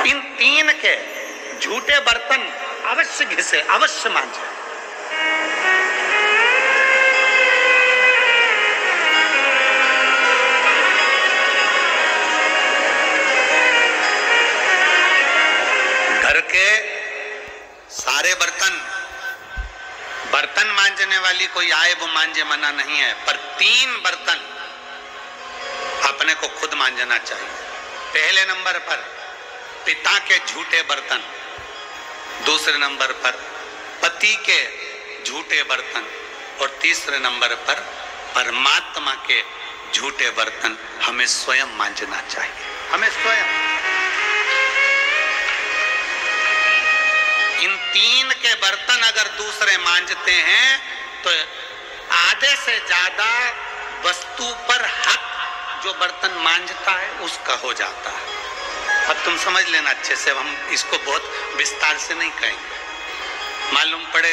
इन तीन के झूठे बर्तन अवश्य घिसे, अवश्य मांजे। घर के सारे बर्तन मांजने वाली कोई आए वो मांजे, मना नहीं है, पर 3 बर्तन अपने को खुद मांजना चाहिए। पहले नंबर पर पिता के झूठे बर्तन, दूसरे नंबर पर पति के झूठे बर्तन और तीसरे नंबर पर परमात्मा के झूठे बर्तन हमें स्वयं मांजना चाहिए। हमें स्वयं इन 3 के बर्तन अगर दूसरे मांजते हैं तो आधे से ज्यादा वस्तु पर हक जो बर्तन मांजता है उसका हो जाता है। अब तुम समझ लेना अच्छे से, हम इसको बहुत विस्तार से नहीं कहेंगे। मालूम पड़े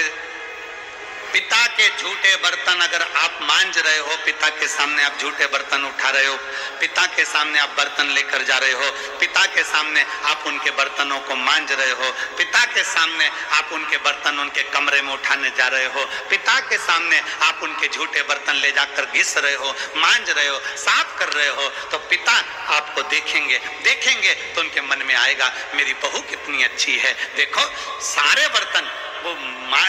पिता के झूठे बर्तन अगर आप मांज रहे हो, पिता के सामने आप झूठे बर्तन उठा रहे हो, पिता के सामने आप बर्तन लेकर जा रहे हो, पिता के सामने आप उनके बर्तनों को मांज रहे हो, पिता के सामने आप उनके बर्तन उनके कमरे में उठाने जा रहे हो, पिता के सामने आप उनके झूठे बर्तन ले जाकर घिस रहे हो, मांज रहे हो, साफ कर रहे हो, तो पिता आपको देखेंगे तो उनके मन में आएगा मेरी बहू कितनी अच्छी है, देखो सारे बर्तन वो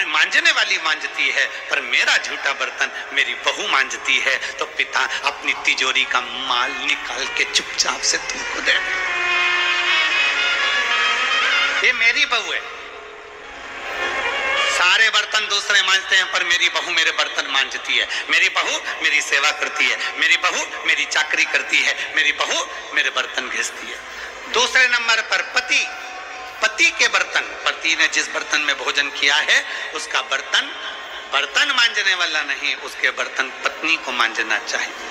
मांजने वाली मांजती है पर मेरा झूठा बर्तन मेरी बहू मांजती है, तो पिता अपनी तिजोरी का माल निकाल के चुपचाप से तुमको दे दे। ये मेरी बहू है, सारे बर्तन दूसरे मांजते हैं पर मेरी बहू मेरे बर्तन मांजती है, मेरी बहू मेरी सेवा करती है, मेरी बहू मेरी चाकरी करती है, मेरी बहू मेरे बर्तन घिसती है। दूसरे नंबर पर पति के बर्तन, पति ने जिस बर्तन में भोजन किया है उसका बर्तन मांजने वाला नहीं, उसके बर्तन पत्नी को मांजना चाहिए।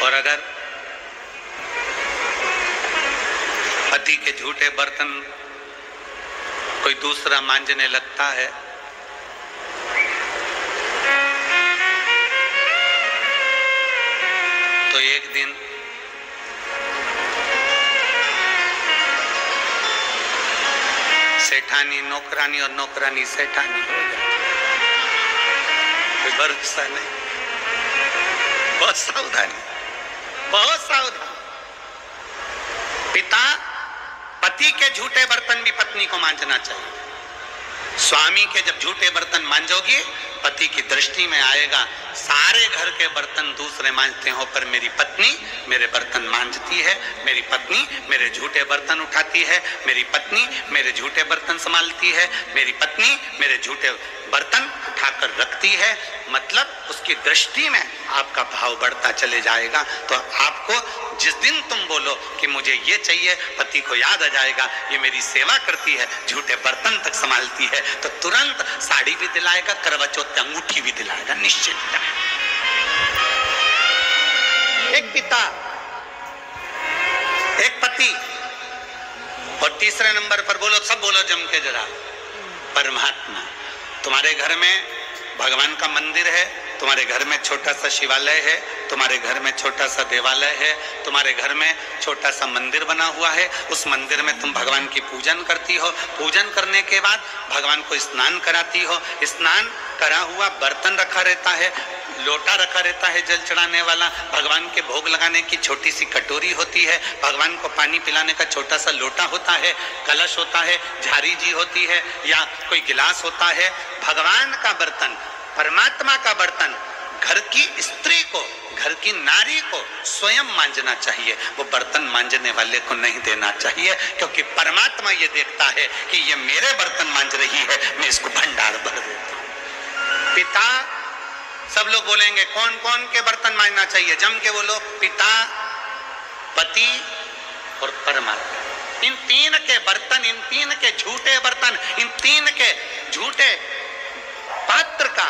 और अगर पति के झूठे बर्तन कोई दूसरा मांजने लगता है तो एक दिन सेठानी नौकरानी और नौकरानी सेठानी हो जाती, कोई भरोसा नहीं। बहुत सावधानी, बहुत सावधान। पिता पति के झूठे बर्तन भी पत्नी को मांजना चाहिए। स्वामी के जब झूठे बर्तन मांजोगी पति की दृष्टि में आएगा सारे घर के बर्तन दूसरे मांजते हो पर मेरी पत्नी मेरे बर्तन मांजती है, मेरी पत्नी मेरे झूठे बर्तन उठाती है, मेरी पत्नी मेरे झूठे बर्तन संभालती है, मेरी पत्नी मेरे झूठे बर्तन उठाकर रखती है। मतलब उसकी दृष्टि में आपका भाव बढ़ता चले जाएगा। तो आपको जिस दिन तुम बोलो कि मुझे ये चाहिए, पति को याद आ जाएगा ये मेरी सेवा करती है, झूठे बर्तन तक संभालती है, तो तुरंत साड़ी भी दिलाएगा, करवा चौथ अंगूठी भी दिलाएगा, निश्चित। एक पिता, एक पति, और तीसरे नंबर पर बोलो, सब बोलो जम के जरा, परमात्मा। तुम्हारे घर में भगवान का मंदिर है, तुम्हारे घर में छोटा सा शिवालय है, तुम्हारे घर में छोटा सा देवालय है, तुम्हारे घर में छोटा सा मंदिर बना हुआ है, उस मंदिर में तुम भगवान की पूजन करती हो, पूजन करने के बाद भगवान को स्नान कराती हो, स्नान करा हुआ बर्तन रखा रहता है, लोटा रखा रहता है जल चढ़ाने वाला, भगवान के भोग लगाने की छोटी सी कटोरी होती है, भगवान को पानी पिलाने का छोटा सा लोटा होता है, कलश होता है, झारी जी होती है या कोई गिलास होता है। भगवान का बर्तन, परमात्मा का बर्तन घर की स्त्री को, घर की नारी को स्वयं मांजना चाहिए, वो बर्तन मांजने वाले को नहीं देना चाहिए, क्योंकि परमात्मा ये देखता है कि ये मेरे बर्तन मांज रही है, मैं इसको भंडार भर देता हूं। पिता, सब लोग बोलेंगे कौन कौन के बर्तन मांजना चाहिए, जम के बोलो, पिता, पति और परमात्मा। इन 3 के बर्तन, इन 3 के झूठे बर्तन, इन 3 के झूठे पात्र का